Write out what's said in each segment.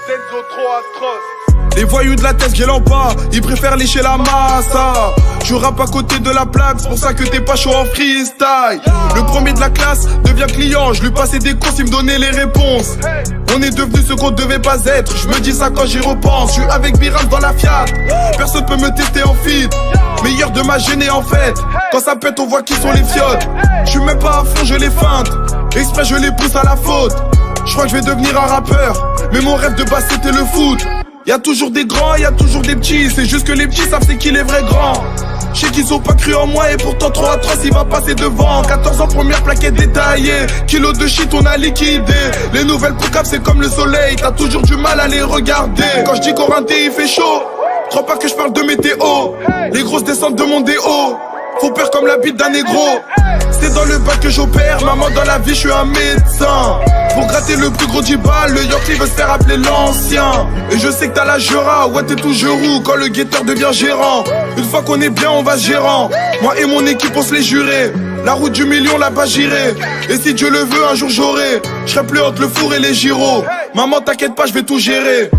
Denzo trop atroce. Les voyous de la tête gueulant pas, ils préfèrent lécher la massa. Je rappe à côté de la plaque, c'est pour ça que t'es pas chaud en freestyle. Le premier de la classe devient client, je lui passais des courses, il me donnait les réponses. On est devenu ce qu'on devait pas être, je me dis ça quand j'y repense. Je suis avec Biram dans la Fiat, personne peut me tester en feat. Meilleur de ma gênée en fait, quand ça pète on voit qui sont les fiottes. Je suis même pas à fond, je les feinte, exprès je les pousse à la faute. Je crois que je vais devenir un rappeur, mais mon rêve de base c'était le foot. Y'a toujours des grands, y'a toujours des petits, c'est juste que les petits savent c'est qui les vrais grands. Je sais qu'ils ont pas cru en moi et pourtant 3 à 3 il va passer devant. 14 ans première plaquette détaillée, kilo de shit on a liquidé. Les nouvelles procap c'est comme le soleil, t'as toujours du mal à les regarder. Quand je dis Corinthien il fait chaud, crois pas que je parle de météo. Les grosses descentes de mon déo, faut peur comme la bite d'un négro. C'est dans le bac que j'opère, maman dans la vie je suis un médecin. Pour gratter le plus gros dibal, le Yorkie veut se faire appeler l'ancien. Et je sais que t'as la jura, ouais t'es toujours roux quand le guetteur devient gérant. Une fois qu'on est bien on va gérant, moi et mon équipe on se les jurait. La route du million là-bas j'irai, et si Dieu le veut un jour j'aurai. Je serai plus entre le four et les gyros. Maman t'inquiète pas je vais tout gérer.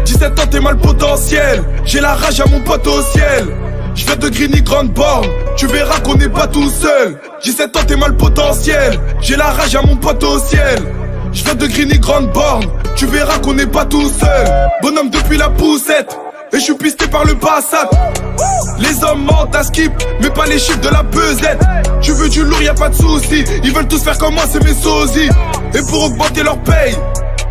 17 ans t'es mal potentiel, j'ai la rage à mon pote au ciel. Je viens de Grigny Grande Borne, tu verras qu'on n'est pas tout seul. 17 ans t'es mal potentiel, j'ai la rage à mon pote au ciel. Je viens de Grigny Grande Borne, tu verras qu'on n'est pas tout seul. Bonhomme depuis la poussette, et je suis pisté par le Passat. Les hommes mentent à skip, mais pas les chiffres de la pesette. Tu veux du lourd, y a pas de soucis, ils veulent tous faire comme moi, c'est mes sosies. Et pour augmenter leur paye,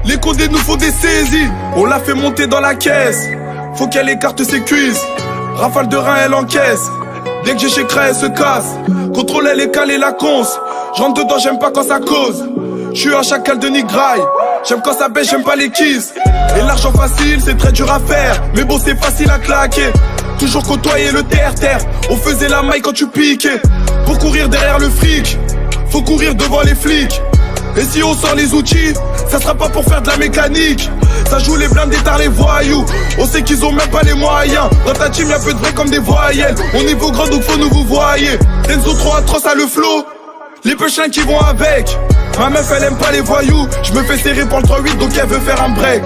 les condés nous font des saisies. On l'a fait monter dans la caisse, faut qu'elle écarte ses cuisses. Rafale de rein, elle encaisse. Dès que j'ai chez Cray, elle se casse. Contrôle, elle est calée, la conce. J'rentre dedans, j'aime pas quand ça cause. J'suis un chacal de Nigraille. J'aime quand ça baisse, j'aime pas les kisses. Et l'argent facile, c'est très dur à faire. Mais bon, c'est facile à claquer. Toujours côtoyer le terre-terre. On faisait la maille quand tu piquais. Pour courir derrière le fric, faut courir devant les flics. Et si on sort les outils, ça sera pas pour faire de la mécanique. Ça joue les blindés tard les voyous. On sait qu'ils ont même pas les moyens. Dans ta team y'a peu de vrais comme des voyelles. On niveau grand donc faut nous vous voyez. Denzo trop atroce à le flow, les punchlines qui vont avec. Ma meuf elle aime pas les voyous, je me fais serrer pour le 3-8 donc elle veut faire un break.